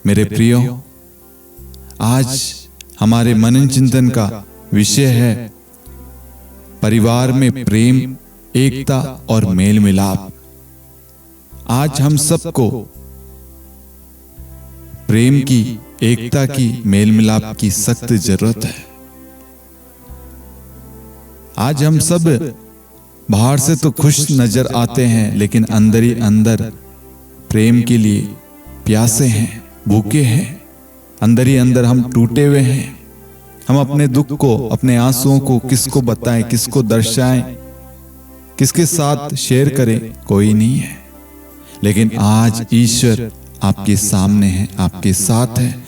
मेरे प्रियो, आज हमारे मनन चिंतन का विषय है परिवार में प्रेम, एकता और मेल मिलाप। आज हम सबको प्रेम की, एकता की, मेल मिलाप की सख्त जरूरत है। आज हम सब बाहर से तो खुश नजर आते हैं, लेकिन अंदर ही अंदर प्रेम के लिए प्यासे हैं, भूखे हैं। अंदर ही अंदर हम टूटे हुए हैं। हम अपने दुख को, अपने आंसुओं को किसको बताएं, किसको दर्शाएं, किसके साथ शेयर करें? कोई नहीं है। लेकिन आज ईश्वर आपके सामने है, आपके साथ है।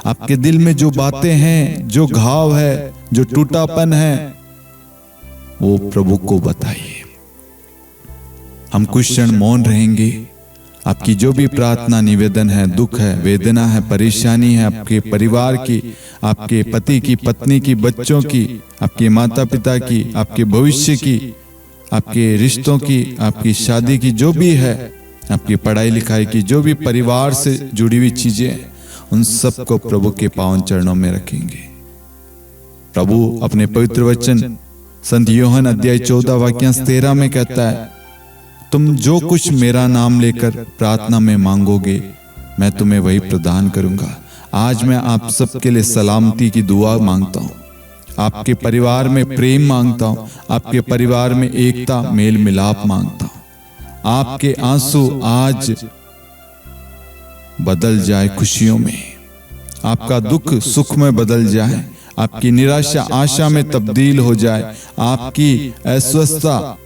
आपके दिल में जो बातें हैं, जो घाव है, जो टूटापन है, वो प्रभु को बताइए। हम कुछ क्षण मौन रहेंगे। आपकी जो भी प्रार्थना, निवेदन है, दुख है, वेदना है, परेशानी है, आपके परिवार की, आपके पति की, पत्नी की, बच्चों की, आपके माता पिता की, आपके भविष्य की, आपके रिश्तों की, आपकी शादी की, जो भी है, आपकी पढ़ाई लिखाई की, जो भी परिवार से जुड़ी हुई चीजें हैं, उन सबको प्रभु के पावन चरणों में रखेंगे। प्रभु अपने पवित्र वचन संत यूहन्ना अध्याय 14 वाक्यांश 13 में कहता है, तुम जो कुछ मेरा नाम लेकर प्रार्थना में मांगोगे, मैं तुम्हें वही प्रदान करूंगा। आज मैं आप सबके लिए सलामती की दुआ मांगता हूं, आपके परिवार में प्रेम मांगता हूं, आपके परिवार में एकता, मेल मिलाप मांगता हूं। आपके आंसू आज बदल जाए खुशियों में, आपका दुख सुख में बदल जाए, आपकी निराशा आशा में तब्दील हो जाए, आपकी अस्वस्थता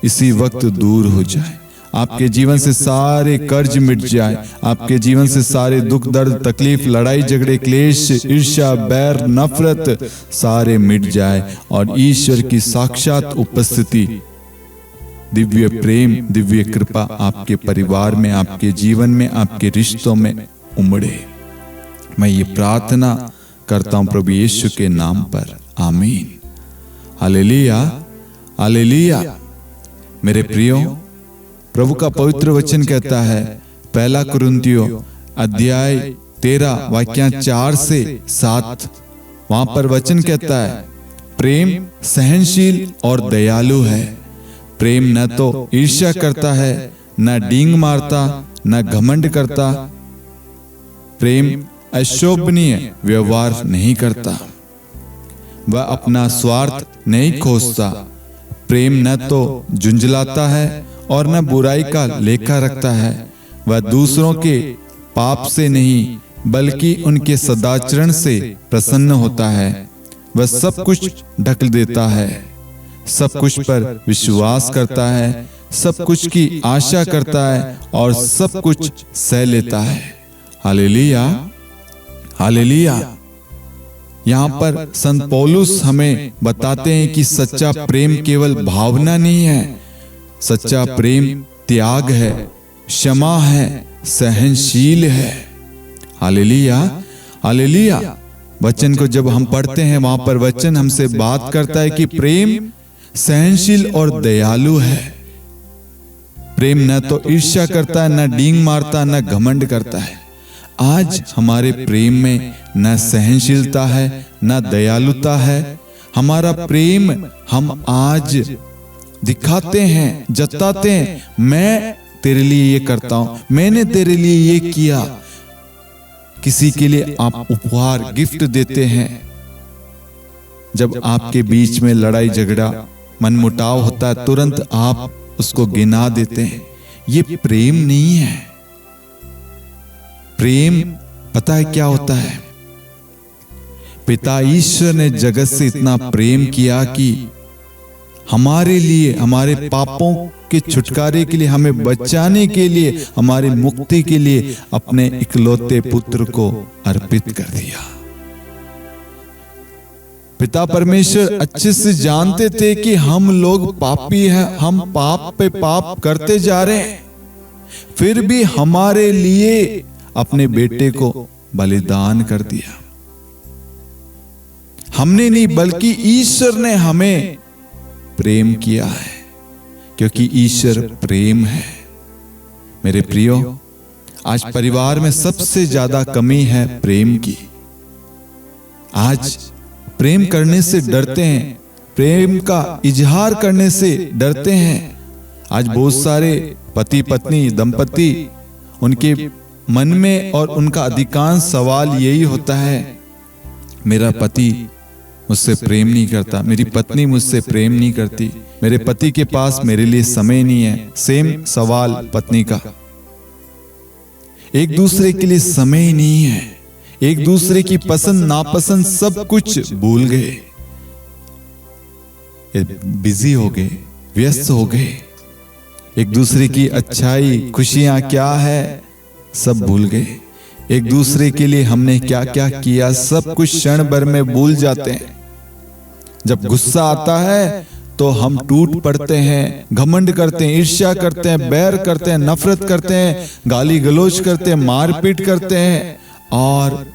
इसी वक्त दूर हो जाए, आपके जीवन से सारे कर्ज मिट जाए, आपके जीवन से सारे दुख दर्द तकलीफ लड़ाई झगड़े क्लेश ईर्ष्या बैर नफरत सारे मिट जाए और ईश्वर की साक्षात उपस्थिति, दिव्य प्रेम, दिव्य कृपा आपके परिवार में, आपके जीवन में, आपके रिश्तों में उमड़े। मैं ये प्रार्थना करता हूं प्रभु यीशु के नाम पर, आमीन। Hallelujah, hallelujah. मेरे प्रियो, प्रभु का पवित्र वचन कहता है, पहला कुरिन्थियों अध्याय 13 वाक्यांश 4 से 7, वहां पर वचन कहता है, प्रेम सहनशील और दयालु है। प्रेम न तो ईर्ष्या करता है, न डींग मारता, न घमंड करता। प्रेम अशोभनीय व्यवहार नहीं करता, वह अपना स्वार्थ नहीं खोजता। प्रेम न तो झुंझलाता है और न बुराई का लेखा रखता है। वह दूसरों के पाप से नहीं बल्कि उनके सदाचरण से प्रसन्न होता है। वह सब कुछ ढक देता है, सब कुछ पर विश्वास करता है, सब कुछ की आशा करता है और सब कुछ सह लेता है। Hallelujah, hallelujah. यहाँ पर संत पौलुस हमें बताते हैं कि सच्चा प्रेम केवल भावना नहीं है, सच्चा प्रेम त्याग है, क्षमा है, सहनशील है। Hallelujah, hallelujah. वचन को जब हम पढ़ते हैं, वहां पर वचन हमसे बात करता है कि प्रेम सहनशील और दयालु है। प्रेम न तो ईर्ष्या करता है, न डींग मारता, न घमंड करता है। आज हमारे प्रेम में न सहनशीलता है, न दयालुता है। हमारा प्रेम हम आज दिखाते हैं, जताते हैं, मैं तेरे लिए ये करता हूं, मैंने तेरे लिए ये किया। किसी के लिए आप उपहार गिफ्ट देते हैं, जब आपके बीच में लड़ाई झगड़ा मनमुटाव होता है, तुरंत आप उसको गिना देते हैं। ये प्रेम नहीं है। प्रेम पता है क्या होता है? पिता ईश्वर ने जगत से इतना प्रेम किया कि हमारे लिए, हमारे पापों के छुटकारे के लिए, हमें बचाने के लिए, हमारी मुक्ति के लिए अपने इकलौते पुत्र को अर्पित कर दिया। पिता परमेश्वर अच्छे से जानते थे कि हम लोग पापी हैं, हम पाप पे पाप करते जा रहे हैं, फिर भी हमारे लिए अपने बेटे को बलिदान कर दिया। हमने नहीं बल्कि ईश्वर ने हमें प्रेम किया है, क्योंकि ईश्वर प्रेम है। मेरे प्रियो, आज परिवार में सबसे ज्यादा कमी है प्रेम की। आज प्रेम करने से डरते हैं, प्रेम का इजहार करने से डरते हैं। आज बहुत सारे पति पत्नी दंपति, उनके मन में और उनका अधिकांश सवाल यही होता है, मेरा पति मुझसे प्रेम नहीं करता, मेरी पत्नी मुझसे प्रेम नहीं करती, मेरे पति के पास मेरे लिए समय नहीं है। सेम सवाल पत्नी का। एक दूसरे के लिए समय ही नहीं है, एक दूसरे की पसंद नापसंद सब कुछ भूल गए, बिजी हो गए, व्यस्त हो गए। एक दूसरे की अच्छाई खुशियां क्या है सब भूल गए। एक दूसरे के लिए हमने क्या क्या किया सब कुछ क्षण भर में भूल जाते हैं। जब गुस्सा आता है तो हम टूट पड़ते हैं, घमंड करते हैं, ईर्ष्या करते हैं, बैर करते हैं, नफरत करते हैं, गाली गलौज करते हैं, मारपीट करते हैं और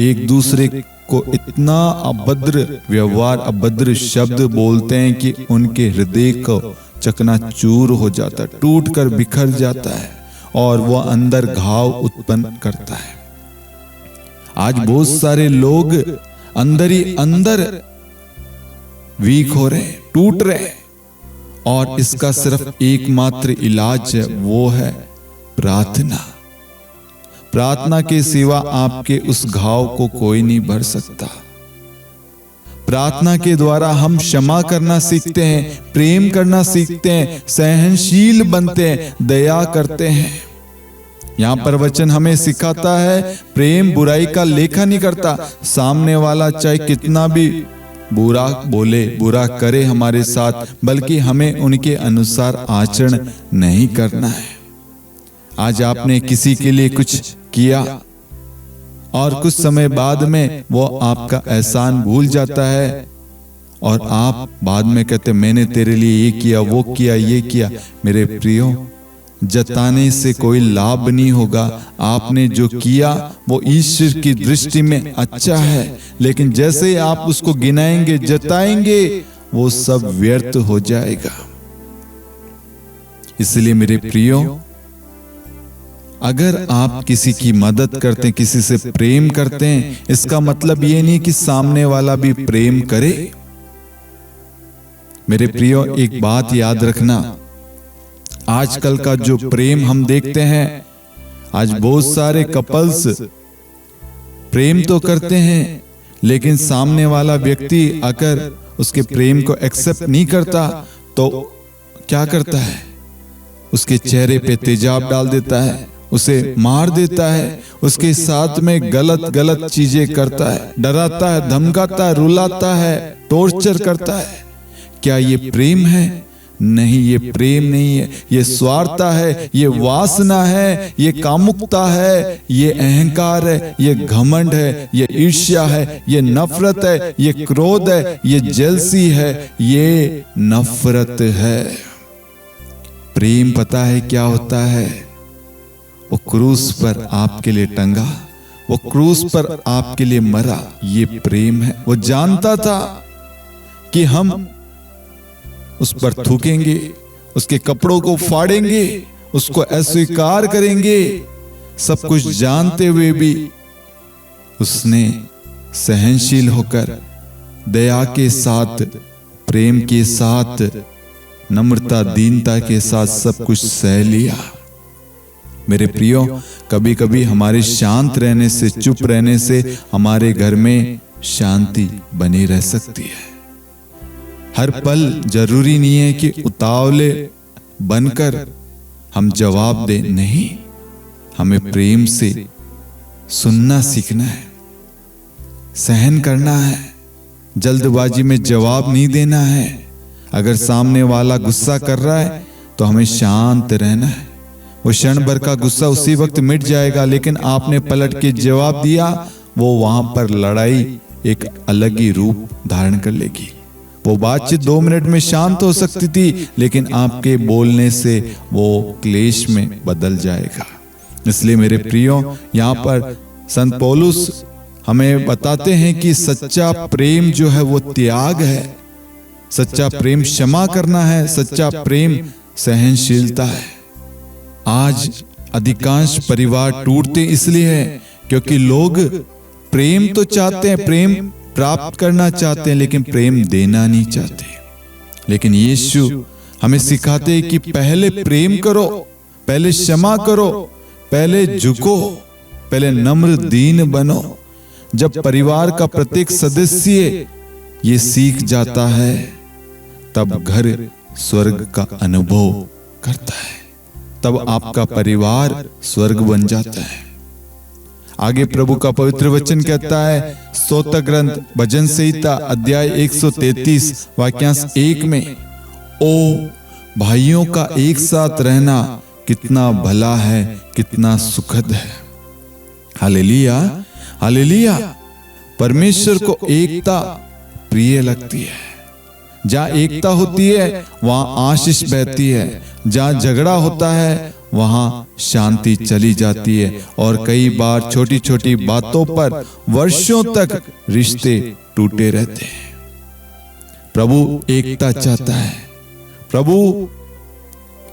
एक दूसरे को इतना अभद्र व्यवहार, अभद्र शब्द बोलते हैं कि उनके हृदय को चकनाचूर हो जाता है, टूट कर बिखर जाता है और वह अंदर घाव उत्पन्न करता है। आज बहुत सारे लोग अंदर ही अंदर वीक हो रहे, टूट रहे और इसका सिर्फ एकमात्र इलाज है, वो है प्रार्थना। प्रार्थना के सिवा आपके उस घाव को कोई नहीं भर सकता। प्रार्थना के द्वारा हम क्षमा करना सीखते हैं, प्रेम करना सीखते हैं, सहनशील बनते हैं, दया करते हैं। यहां पर वचन हमें सिखाता है प्रेम बुराई का लेखा नहीं करता। सामने वाला चाहे कितना भी बुरा बोले, बुरा करे हमारे साथ, बल्कि हमें उनके अनुसार आचरण नहीं करना है। आज आपने किसी के लिए कुछ किया और कुछ समय बाद में वो आपका एहसान भूल जाता है और आप बाद में कहते मैंने तेरे लिए ये किया, वो किया, ये किया। मेरे प्रियो, जताने से कोई लाभ नहीं होगा। आपने जो किया वो ईश्वर की दृष्टि में अच्छा है, लेकिन जैसे आप उसको गिनाएंगे, जताएंगे, वो सब व्यर्थ हो जाएगा। इसलिए मेरे प्रियो, अगर आप किसी की मदद करते हैं, किसी से प्रेम करते हैं, इसका मतलब ये नहीं कि सामने वाला भी प्रेम करे। मेरे प्रियो, एक बात याद रखना, आजकल का जो प्रेम हम देखते हैं, आज बहुत सारे कपल्स प्रेम तो करते हैं, लेकिन सामने वाला व्यक्ति अगर उसके प्रेम को एक्सेप्ट नहीं करता तो क्या करता है, उसके चेहरे पे तेजाब डाल देता है, उसे मार देता है, उसके साथ में गलत गलत चीजें करता है, डराता है, धमकाता है, रुलाता है, टॉर्चर करता है। क्या ये प्रेम है? नहीं, ये प्रेम नहीं है। ये स्वार्थ है, ये वासना है, ये कामुकता है, ये अहंकार है, ये घमंड है, ये ईर्ष्या है, ये नफरत है, ये क्रोध है, ये जेलसी है, ये नफरत है। प्रेम पता है क्या होता है? वो क्रूस पर आपके लिए टंगा, वो क्रूस पर आपके लिए मरा, ये प्रेम है। वो जानता था कि हम उस पर थूकेंगे, उसके कपड़ों को फाड़ेंगे, उसको अस्वीकार करेंगे, सब कुछ जानते हुए भी उसने सहनशील होकर दया के साथ, प्रेम के साथ, नम्रता दीनता के साथ सब कुछ सह लिया। मेरे प्रियो, कभी कभी हमारे शांत रहने से, चुप रहने से हमारे घर में शांति बनी रह सकती है। हर पल जरूरी नहीं है कि उतावले बनकर हम जवाब दें, नहीं, हमें प्रेम से सुनना सीखना है, सहन करना है, जल्दबाजी में जवाब नहीं देना है। अगर सामने वाला गुस्सा कर रहा है तो हमें शांत रहना है। वो क्षण भर का गुस्सा उसी वक्त मिट जाएगा, लेकिन आपने पलट के जवाब दिया, वो वहां पर लड़ाई एक अलग ही रूप धारण कर लेगी। वो बातचीत 2 मिनट में शांत हो सकती थी, लेकिन आपके बोलने से वो क्लेश में बदल जाएगा। इसलिए मेरे प्रियो, यहाँ पर संत पौलुस हमें बताते हैं कि सच्चा प्रेम जो है वो त्याग है, सच्चा प्रेम क्षमा करना है, सच्चा प्रेम सहनशीलता है। आज अधिकांश परिवार टूटते इसलिए हैं क्योंकि लोग प्रेम तो चाहते हैं, प्रेम प्राप्त करना चाहते हैं, लेकिन प्रेम देना नहीं चाहते। लेकिन यीशु हमें सिखाते हैं कि पहले प्रेम करो, पहले क्षमा करो, पहले झुको, पहले नम्र दीन बनो। जब परिवार का प्रत्येक सदस्य ये सीख जाता है तब घर स्वर्ग का अनुभव करता है, तब आपका परिवार स्वर्ग बन जाता है। आगे प्रभु का पवित्र वचन कहता है, स्तोत्र ग्रंथ भजन संहिता अध्याय 133 वाक्यांश 1 में, ओ भाइयों का एक साथ रहना कितना भला है, कितना सुखद है। Hallelujah, hallelujah. परमेश्वर को एकता प्रिय लगती है। जहां एकता होती है वहां आशीष बहती है, जहां झगड़ा होता है वहां शांति चली जाती है, और कई बार छोटी छोटी बातों पर वर्षों तक रिश्ते टूटे रहते हैं। प्रभु एकता चाहता है। प्रभु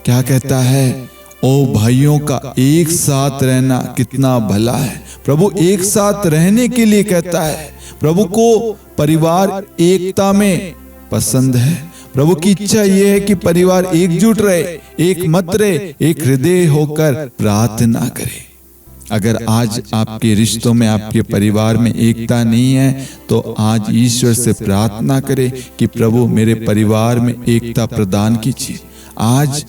क्या कहता है, ओ भाइयों का एक साथ रहना कितना भला है। प्रभु एक साथ रहने के लिए कहता है। प्रभु को परिवार एकता में पसंद है। प्रभु की इच्छा यह है कि परिवार एकजुट रहे, एक मत रहे, एक हृदय होकर प्रार्थना करे। अगर आज आपके रिश्तों में, आपके परिवार में एकता नहीं है तो आज ईश्वर से प्रार्थना करें कि प्रभु मेरे परिवार में एकता प्रदान कीजिए। आज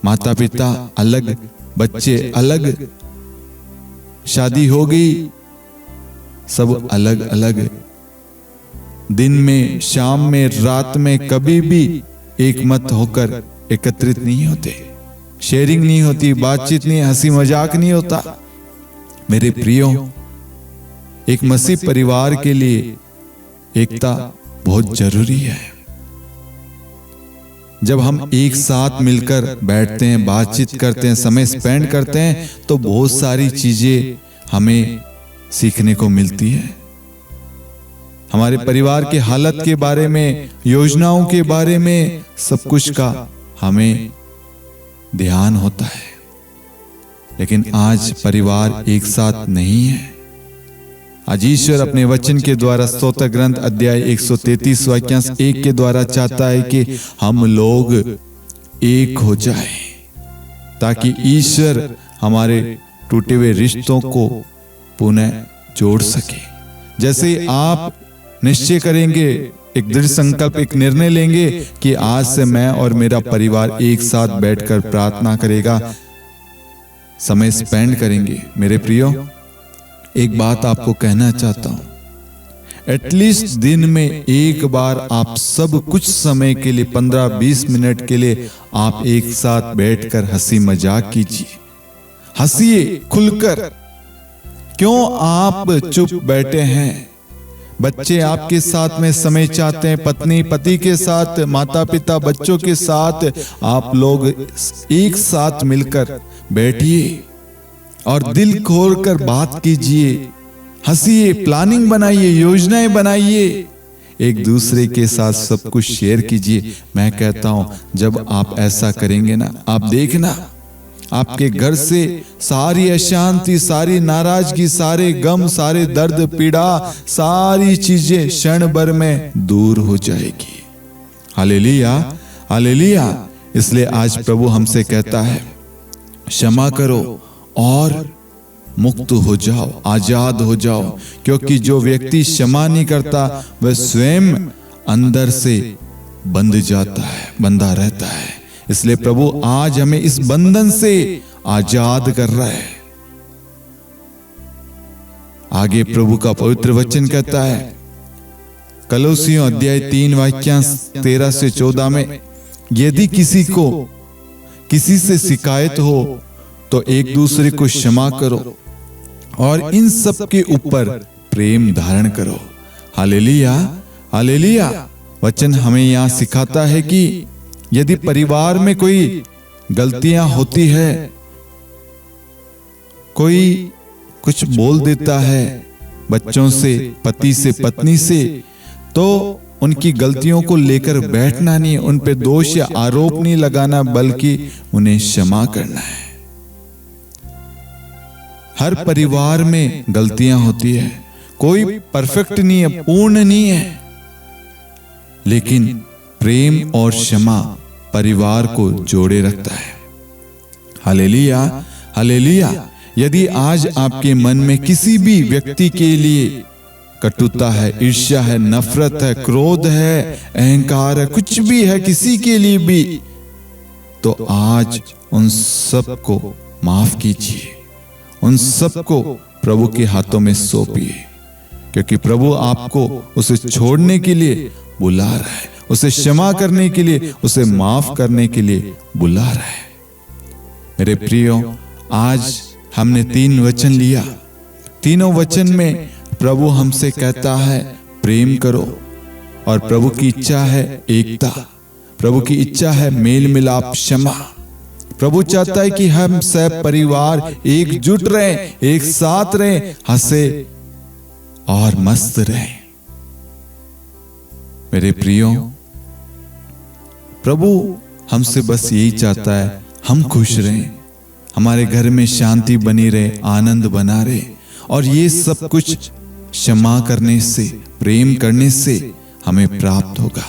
माता पिता अलग, बच्चे अलग, शादी हो गई, सब अलग अलग, दिन में, शाम में, रात में कभी भी एक मत होकर एकत्रित नहीं होते, शेयरिंग नहीं होती, बातचीत नहीं, हंसी मजाक नहीं होता। मेरे प्रियो, एक मसीह परिवार के लिए एकता बहुत जरूरी है। जब हम एक साथ मिलकर बैठते हैं, बातचीत करते हैं, समय स्पेंड करते हैं तो बहुत सारी चीजें हमें सीखने को मिलती है। हमारे परिवार के हालत के बारे में, योजनाओं के बारे में, सब कुछ का हमें ध्यान होता है। लेकिन आज परिवार एक साथ नहीं है। आज ईश्वर अपने वचन के द्वारा स्तोत्र ग्रंथ अध्याय 133 वाक्यांश 1 के द्वारा चाहता है कि हम लोग एक हो जाएं, ताकि ईश्वर हमारे टूटे हुए रिश्तों को पुनः जोड़ सके। जैसे आप निश्चय करेंगे, एक दृढ़ संकल्प, एक निर्णय लेंगे कि आज से मैं और मेरा परिवार एक साथ बैठकर प्रार्थना करेगा, समय स्पेंड करेंगे। मेरे प्रियो, एक बात आपको कहना चाहता हूं, एटलीस्ट दिन में एक बार आप सब कुछ समय के लिए 15-20 मिनट के लिए आप एक साथ बैठकर हंसी मजाक कीजिए, हंसिए खुलकर। क्यों आप चुप बैठे हैं? बच्चे आपके साथ में समय चाहते हैं, पत्नी पति के साथ, माता पिता बच्चों के साथ, आप लोग एक साथ मिलकर बैठिए और दिल खोलकर बात कीजिए, हंसिए, प्लानिंग बनाइए, योजनाएं बनाइए, एक दूसरे के साथ सब कुछ शेयर कीजिए। मैं कहता हूं जब आप ऐसा करेंगे ना, आप देखना आपके घर से सारी अशांति, सारी नाराजगी, सारे गम, सारे दर्द पीड़ा, सारी चीजें क्षण भर में दूर हो जाएगी। Hallelujah, hallelujah. इसलिए आज प्रभु हमसे कहता है, क्षमा करो और मुक्त हो जाओ, आजाद हो जाओ। क्योंकि जो व्यक्ति क्षमा नहीं करता वह स्वयं अंदर से बंध जाता है, बंधा रहता है। इसलिए प्रभु आज हमें इस बंधन से आजाद कर रहा है। आगे प्रभु का पवित्र वचन कहता है, कलोसियों अध्याय 3 वाक्यांश 13 से 14 में, यदि किसी को किसी से शिकायत हो तो एक दूसरे को क्षमा करो और इन सब के ऊपर प्रेम धारण करो। Hallelujah, hallelujah. वचन हमें यहां सिखाता है कि यदि परिवार में कोई गलतियां होती है, कोई कुछ बोल देता है बच्चों से, पति से, पत्नी से, तो उनकी गलतियों को लेकर बैठना नहीं, उन पे दोष या आरोप नहीं लगाना, बल्कि उन्हें क्षमा करना है। हर परिवार में गलतियां होती है, कोई परफेक्ट नहीं है, पूर्ण नहीं है, लेकिन प्रेम और क्षमा परिवार को जोड़े रखता है। Hallelujah, hallelujah. यदि आज आपके मन में किसी भी व्यक्ति के लिए कटुता है, ईर्ष्या है, नफरत है, क्रोध है, अहंकार है, कुछ भी है किसी के लिए भी, तो आज उन सब को माफ कीजिए, उन सब को प्रभु के हाथों में सौंपिए, क्योंकि प्रभु आपको उसे छोड़ने के लिए बुला रहा है, उसे क्षमा करने के लिए, उसे माफ करने के लिए बुला रहा है। मेरे प्रियो, आज हमने 3 वचन लिया। तीनों वचन में प्रभु हमसे कहता है प्रेम करो, और प्रभु की इच्छा है एकता, प्रभु की इच्छा है मेल मिलाप, क्षमा। प्रभु चाहता है कि हम सब परिवार एकजुट रहें, एक साथ रहें, हंसे और मस्त रहें। मेरे प्रियो, प्रभु हमसे बस यही चाहता है, हम खुश रहें, हमारे घर में शांति बनी रहे, आनंद बना रहे, और ये सब कुछ क्षमा करने से, प्रेम करने से हमें प्राप्त होगा।